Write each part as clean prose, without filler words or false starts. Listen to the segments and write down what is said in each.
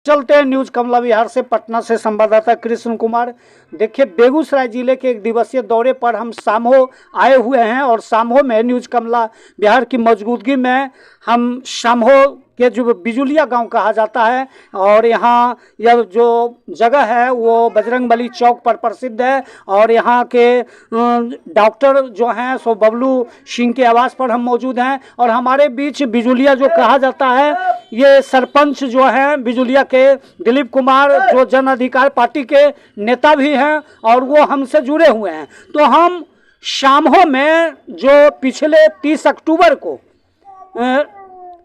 चलते हैं न्यूज कमला बिहार से। पटना से संवाददाता कृष्ण कुमार। देखिए, बेगूसराय जिले के एक दिवसीय दौरे पर हम सामहो आए हुए हैं और सामहो में न्यूज कमला बिहार की मौजूदगी में हम सामहो के जो बिजुलिया गांव कहा जाता है और यहाँ यह जो जगह है वो बजरंगबली चौक पर प्रसिद्ध है और यहाँ के डॉक्टर जो हैं सो बबलू सिंह के आवास पर हम मौजूद हैं और हमारे बीच बिजुलिया जो कहा जाता है ये सरपंच जो हैं बिजुलिया के दिलीप कुमार जो जन अधिकार पार्टी के नेता भी हैं और वो हमसे जुड़े हुए हैं। तो हम सामहो में जो पिछले 30 अक्टूबर को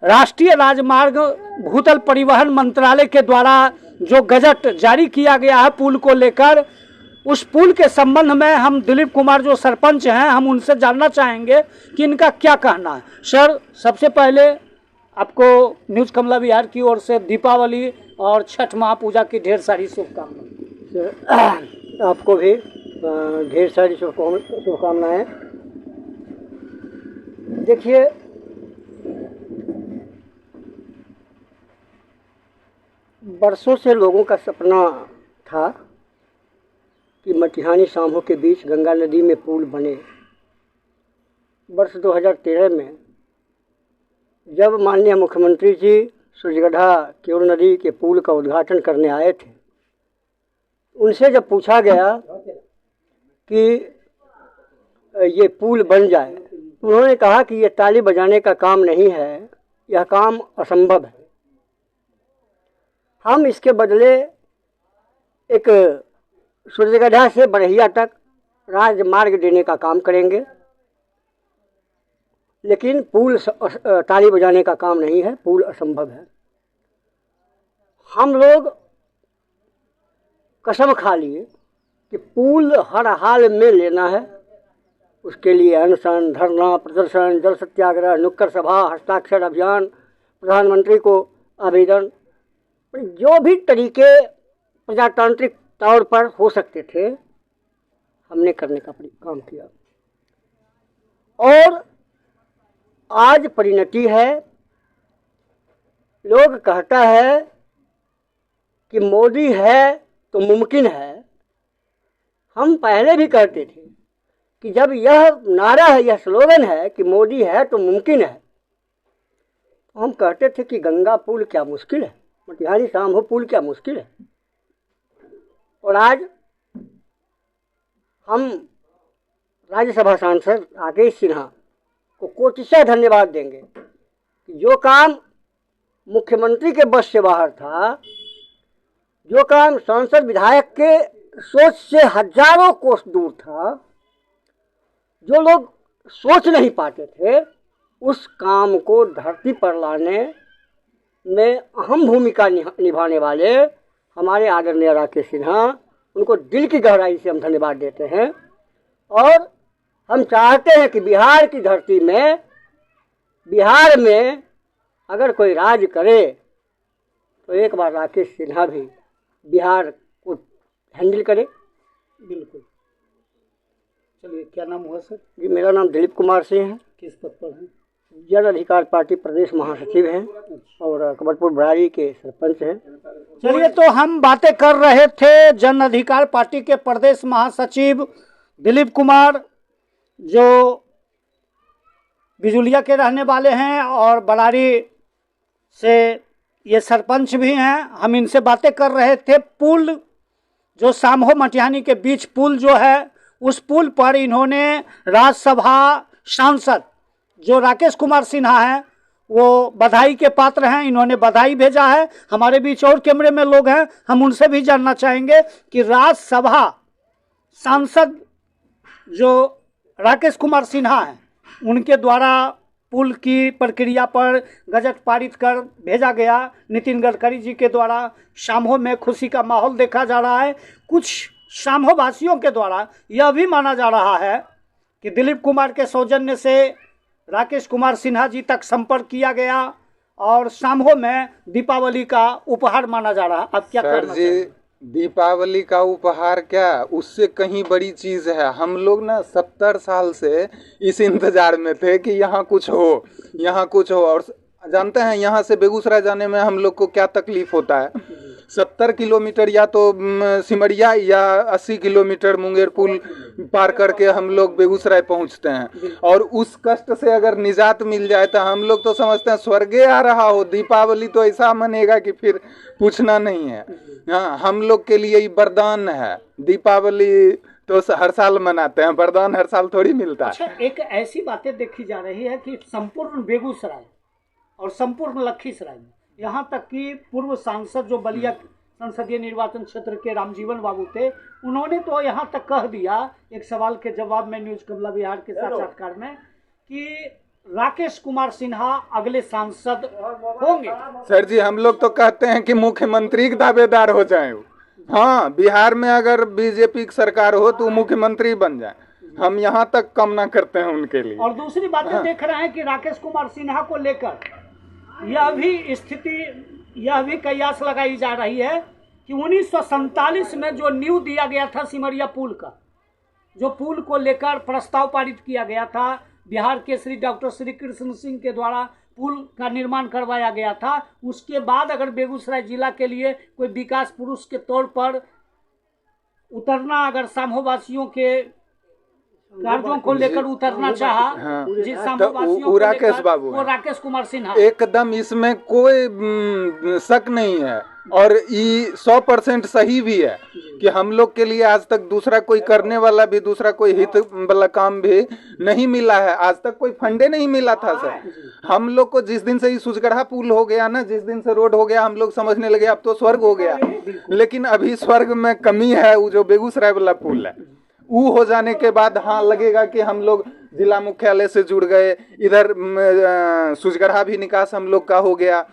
राष्ट्रीय राजमार्ग भूतल परिवहन मंत्रालय के द्वारा जो गजट जारी किया गया है पुल को लेकर, उस पुल के संबंध में हम दिलीप कुमार जो सरपंच हैं हम उनसे जानना चाहेंगे कि इनका क्या कहना है। सर, सबसे पहले आपको न्यूज कमला बिहार की ओर से दीपावली और छठ महापूजा की ढेर सारी शुभकामनाएं। आपको भी ढेर सारी शुभकामनाएं। देखिए, बरसों से लोगों का सपना था कि मटिहानी सामहो के बीच गंगा नदी में पुल बने। वर्ष 2013 में जब माननीय मुख्यमंत्री जी सूर्यगढ़ा केवल नदी के पुल का उद्घाटन करने आए थे, उनसे जब पूछा गया कि ये पुल बन जाए, उन्होंने कहा कि ये ताली बजाने का काम नहीं है, यह काम असंभव है। हम इसके बदले एक सूर्यगढ़ा से बरहिया तक राजमार्ग देने का काम करेंगे, लेकिन पुल ताली बजाने का काम नहीं है, पुल असंभव है। हम लोग कसम खा लिए कि पुल हर हाल में लेना है। उसके लिए अनशन, धरना, प्रदर्शन, जल सत्याग्रह, नुक्कड़ सभा, हस्ताक्षर अभियान, प्रधानमंत्री को आवेदन, जो भी तरीके प्रजातांत्रिक तौर पर हो सकते थे हमने करने का काम किया। और आज परिणति है, लोग कहता है कि मोदी है तो मुमकिन है। हम पहले भी कहते थे कि जब यह नारा है, यह स्लोगन है कि मोदी है तो मुमकिन है, तो हम कहते थे कि गंगा पुल क्या मुश्किल है, मटिहानी सामहो पुल क्या मुश्किल है। और आज हम राज्यसभा सांसद राकेश सिन्हा को कोटिशः धन्यवाद देंगे कि जो काम मुख्यमंत्री के बस से बाहर था, जो काम सांसद विधायक के सोच से हजारों कोस दूर था, जो लोग सोच नहीं पाते थे, उस काम को धरती पर लाने में अहम भूमिका निभाने वाले हमारे आदरणीय राकेश सिन्हा, उनको दिल की गहराई से हम धन्यवाद देते हैं। और हम चाहते हैं कि बिहार की धरती में, बिहार में अगर कोई राज करे तो एक बार राकेश सिन्हा भी बिहार को हैंडल करे। बिल्कुल। चलिए, क्या नाम हुआ सर? जी, मेरा नाम दिलीप कुमार सिंह है। किस पद पर हैं? जन अधिकार पार्टी प्रदेश महासचिव हैं और कमलपुर बरारी के सरपंच हैं। चलिए, तो हम बातें कर रहे थे जन अधिकार पार्टी के प्रदेश महासचिव दिलीप कुमार जो बिजुलिया के रहने वाले हैं और बरारी से ये सरपंच भी हैं। हम इनसे बातें कर रहे थे। पुल जो सामहो मटिहानी के बीच पुल जो है, उस पुल पर इन्होंने राज्यसभा सांसद जो राकेश कुमार सिन्हा हैं वो बधाई के पात्र हैं, इन्होंने बधाई भेजा है। हमारे बीच और कैमरे में लोग हैं, हम उनसे भी जानना चाहेंगे कि राज्यसभा सांसद जो राकेश कुमार सिन्हा हैं उनके द्वारा पुल की प्रक्रिया पर गजट पारित कर भेजा गया नितिन गडकरी जी के द्वारा। सामहो में खुशी का माहौल देखा जा रहा है। कुछ सामहो वासियों के द्वारा यह भी माना जा रहा है कि दिलीप कुमार के सौजन्य से राकेश कुमार सिन्हा जी तक संपर्क किया गया और सामहो में दीपावली का उपहार माना जा रहा है। अब क्या करना चाहिए? दीपावली का उपहार क्या, उससे कहीं बड़ी चीज है। हम लोग ना 70 साल से इस इंतजार में थे कि यहाँ कुछ हो, यहाँ कुछ हो। और जानते हैं यहाँ से बेगूसराय जाने में हम लोग को क्या तकलीफ होता है। 70 किलोमीटर या तो सिमरिया या 80 किलोमीटर मुंगेर पुल पार करके हम लोग बेगूसराय पहुंचते हैं। और उस कष्ट से अगर निजात मिल जाए तो हम लोग तो समझते हैं स्वर्गे आ रहा हो। दीपावली तो ऐसा मनेगा कि फिर पूछना नहीं है। हाँ, हम लोग के लिए ये वरदान है। दीपावली तो हर साल मनाते हैं, वरदान हर साल थोड़ी मिलता है। अच्छा, एक ऐसी बातें देखी जा रही है कि संपूर्ण बेगूसराय और संपूर्ण लखीसराय में, यहाँ तक कि पूर्व सांसद जो बलिया संसदीय निर्वाचन क्षेत्र के रामजीवन बाबू थे, उन्होंने तो यहाँ तक कह दिया एक सवाल के जवाब में न्यूज कमला बिहार के साक्षात्कार में कि राकेश कुमार सिन्हा अगले सांसद होंगे। सर जी, हम लोग तो कहते हैं कि मुख्यमंत्री के दावेदार हो जाए। हाँ, बिहार में अगर बीजेपी की सरकार हो तो मुख्यमंत्री बन जाए, हम यहाँ तक कामना करते हैं उनके लिए। और दूसरी बात देख रहे हैं कि राकेश कुमार सिन्हा को लेकर यह भी कयास लगाई जा रही है कि 1947 में जो नींव दिया गया था सिमरिया पुल का, जो पुल को लेकर प्रस्ताव पारित किया गया था, बिहार के श्री डॉक्टर श्री कृष्ण सिंह के द्वारा पुल का निर्माण करवाया गया था, उसके बाद अगर बेगूसराय जिला के लिए कोई विकास पुरुष के तौर पर उतरना, अगर सामोवासियों के कार्यों को लेकर उतरना चाहा, हाँ, जिस तो सामोवासियों को राकेश लेकर, बाबू वो राकेश कुमार सिन्हा। एकदम इसमें कोई शक नहीं है और ये 100% सही भी है कि हम लोग के लिए आज तक दूसरा कोई करने वाला भी, दूसरा कोई हित वाला काम भी नहीं मिला है। आज तक कोई फंडे नहीं मिला था सर। हम लोग को जिस दिन से ये सुजगढ़ा पुल हो गया ना, जिस दिन से रोड हो गया, हम लोग समझने लगे अब तो स्वर्ग हो गया। लेकिन अभी स्वर्ग में कमी है, वो जो बेगूसराय वाला पुल है, वो हो जाने के बाद हाँ लगेगा कि हम लोग जिला मुख्यालय से जुड़ गए, इधर सुजगढ़ा भी निकास हम लोग का हो गया,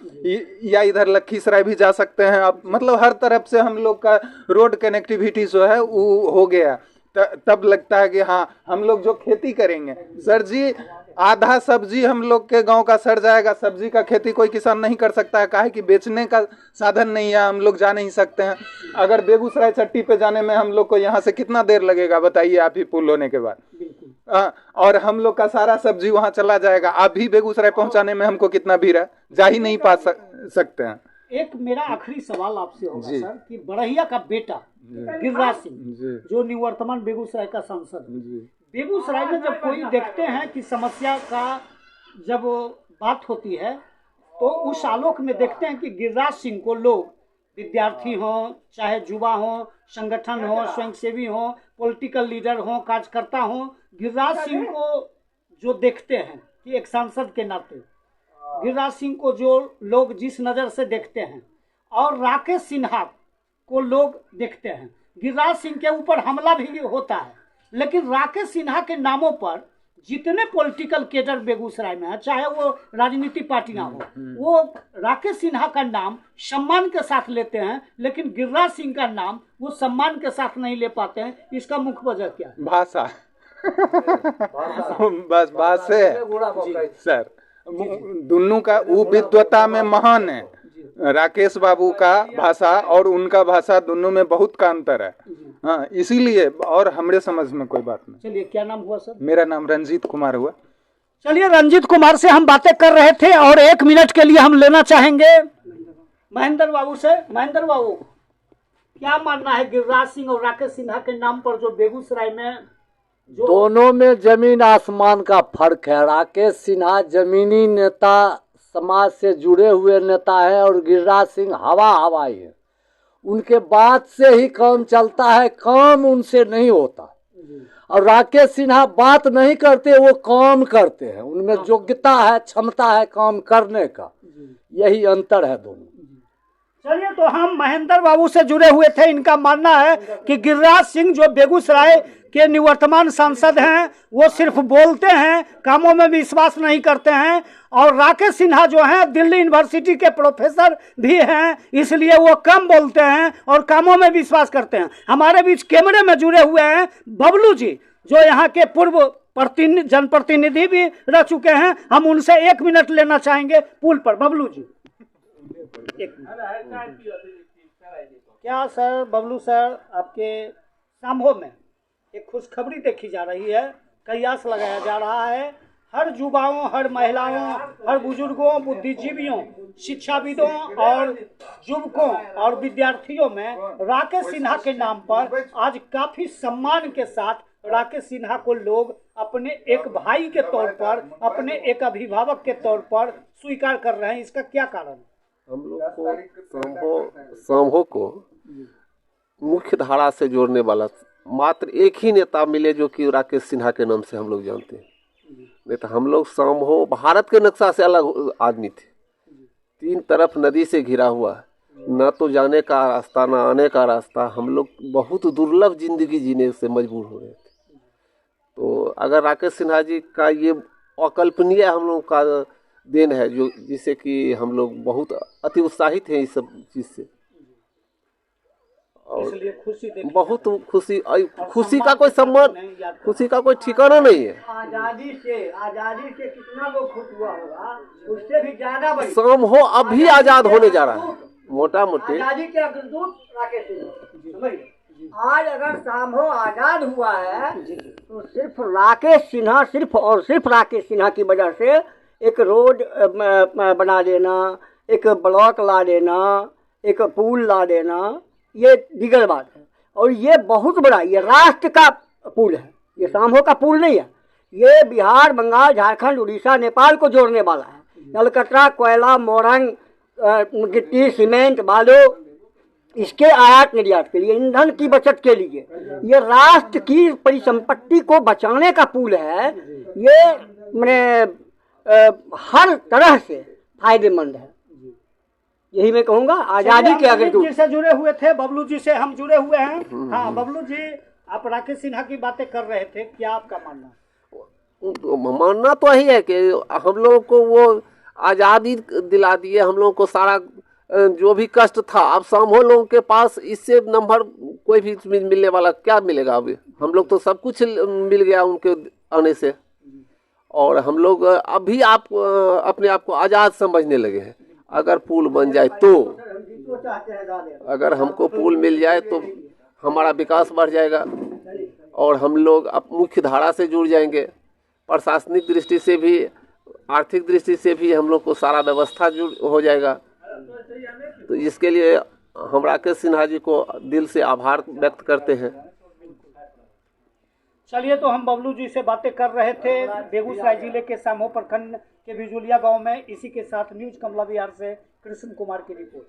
या इधर लखीसराय भी जा सकते हैं अब। मतलब हर तरफ से हम लोग का रोड कनेक्टिविटी जो है वो हो गया। तब लगता है कि हाँ हम लोग जो खेती करेंगे, सर जी आधा सब्जी हम लोग के गांव का सड़ जाएगा। सब्जी का खेती कोई किसान नहीं कर सकता है, काहे कि बेचने का साधन नहीं है, हम लोग जा नहीं सकते हैं। अगर बेगूसराय चट्टी पे जाने में हम लोग को यहाँ से कितना देर लगेगा बताइए आप ही पुल होने के बाद। और हम लोग का सारा सब्जी वहाँ चला जाएगा। अभी बेगूसराय पहुँचाने में हमको कितना भीड़ है, जा ही नहीं पा सकते हैं। एक मेरा आखिरी सवाल आपसे होगा सर कि बड़हिया का बेटा गिरिराज सिंह, जो निवर्तमान बेगूसराय का सांसद है, बेगूसराय में जब कोई देखते हैं कि समस्या का जब बात होती है तो उस आलोक में देखते हैं कि गिरिराज सिंह को लोग, विद्यार्थी हों, चाहे युवा हों, संगठन हो, स्वयंसेवी हों, पॉलिटिकल लीडर हों, कार्यकर्ता हों, गिरिराज सिंह को जो देखते हैं कि एक सांसद के नाते गिरिराज सिंह को जो लोग जिस नज़र से देखते हैं और राकेश सिन्हा को लोग देखते हैं, गिरिराज सिंह के ऊपर हमला भी होता है, लेकिन राकेश सिन्हा के नामों पर जितने पॉलिटिकल कैडर बेगूसराय में है, चाहे वो राजनीतिक पार्टियां हो, वो राकेश सिन्हा का नाम सम्मान के साथ लेते हैं, लेकिन गिरिराज सिंह का नाम वो सम्मान के साथ नहीं ले पाते हैं। इसका मुख्य वजह क्या है? भाषा। बस बात से सर, दोनों का वो विद्वता में महान है। राकेश बाबू का भाषा और उनका भाषा दोनों में बहुत का अंतर है। हाँ, इसीलिए और हमारे समझ में कोई बात नहीं। चलिए, क्या नाम हुआ सर? मेरा नाम रंजीत कुमार हुआ। चलिए, रंजीत कुमार से हम बातें कर रहे थे और 1 मिनट के लिए हम लेना चाहेंगे महेंद्र बाबू से। महेंद्र बाबू, क्या मानना है गिरिराज सिंह और राकेश सिन्हा के नाम पर जो बेगूसराय में जो दोनों में जमीन आसमान का फर्क है। राकेश सिन्हा जमीनी नेता, समाज से जुड़े हुए नेता है और गिरिराज सिंह हवाई है। उनके बात से ही काम चलता है, काम उनसे नहीं होता। और राकेश सिन्हा बात नहीं करते, वो काम करते हैं। उनमें योग्यता है, क्षमता है काम करने का, यही अंतर है दोनों। चलिए, तो हम महेंद्र बाबू से जुड़े हुए थे। इनका मानना है कि गिरिराज सिंह जो बेगूसराय के निवर्तमान सांसद हैं, वो सिर्फ बोलते हैं, कामों में विश्वास नहीं करते हैं। और राकेश सिन्हा जो हैं दिल्ली यूनिवर्सिटी के प्रोफेसर भी हैं, इसलिए वो कम बोलते हैं और कामों में विश्वास करते हैं। हमारे बीच कैमरे में जुड़े हुए हैं बबलू जी, जो यहाँ के पूर्व जनप्रतिनिधि भी रह चुके हैं। हम उनसे 1 मिनट लेना चाहेंगे पुल पर। बबलू जी, क्या सर, बबलू सर, आपके सामो में एक खुशखबरी देखी जा रही है, कयास लगाया जा रहा है, हर युवाओं, हर महिलाओं, हर बुजुर्गों, बुद्धिजीवियों, शिक्षाविदों और युवकों और विद्यार्थियों में राकेश सिन्हा के नाम पर आज काफी सम्मान के साथ राकेश सिन्हा को लोग अपने एक भाई के तौर पर, अपने एक अभिभावक के तौर पर स्वीकार कर रहे हैं। इसका क्या कारण है? हम लोग को समूह को मुख्य धारा से जोड़ने वाला मात्र एक ही नेता मिले जो कि राकेश सिन्हा के नाम से हम लोग जानते हैं। नहीं तो हम लोग समूह भारत के नक्शा से अलग आदमी थे। 3 तरफ नदी से घिरा हुआ है, न तो जाने का रास्ता न आने का रास्ता। हम लोग बहुत दुर्लभ जिंदगी जीने से मजबूर हो रहे थे। तो अगर राकेश सिन्हा जी का ये अकल्पनीय हम लोग का देन है, जो जिससे कि हम लोग बहुत अति उत्साहित हैं इस सब चीज़ से, और इसलिए खुशी बहुत खुशी का कोई सम्मान, खुशी का कोई ठिकाना नहीं है। आजादी से कितना लोग खुश हुआ होगा, उससे भी ज्यादा बड़ी समूह अभी आजाद होने जा रहा है। मोटा मोटी आजादी के अग्रदूत राकेश सिन्हा। समझिए, आज अगर समूह आजाद हुआ है तो सिर्फ राकेश सिन्हा, सिर्फ और सिर्फ राकेश सिन्हा की वजह से एक रोड बना देना, एक ब्लॉक ला देना, एक पुल ला देना, ये दिगर बात है। और ये बहुत बड़ा, ये राष्ट्र का पुल है, ये समूह का पुल नहीं है। ये बिहार, बंगाल, झारखंड, उड़ीसा, नेपाल को जोड़ने वाला है। कलकत्ता, कोयला, मोरंग, गिट्टी, सीमेंट, बालू, इसके आयात निर्यात के लिए, ईंधन की बचत के लिए, ये राष्ट्र की परिसंपत्ति को बचाने का पुल है। ये मैंने हर तरह से फायदेमंद है। यही मैं कहूँगा। आजादी के अग्रदूत जी से जुड़े हुए थे, बबलू जी से हम जुड़े हुए हैं। हाँ बबलू जी, आप राकेश सिन्हा की बातें कर रहे थे, क्या आपका मानना है? मानना तो यही है कि हम लोगों को वो आज़ादी दिला दिए। हम लोगों को सारा जो भी कष्ट था, अब समूह लोगों के पास इससे नंबर कोई भी मिलने वाला क्या मिलेगा? अभी हम लोग तो सब कुछ मिल गया उनके आने से, और हम लोग अभी आप अपने आप को आज़ाद समझने लगे हैं। अगर पुल बन जाए तो, अगर हमको पुल मिल जाए तो हमारा विकास बढ़ जाएगा और हम लोग अब मुख्य धारा से जुड़ जाएंगे। प्रशासनिक दृष्टि से भी, आर्थिक दृष्टि से भी हम लोग को सारा व्यवस्था हो जाएगा। तो इसके लिए हम राकेश सिन्हा जी को दिल से आभार व्यक्त करते हैं। चलिए, तो हम बबलू जी से बातें कर रहे थे बेगूसराय जिले के समूह प्रखंड के बिजुलिया गांव में। इसी के साथ न्यूज कमला बिहार से कृष्ण कुमार की रिपोर्ट।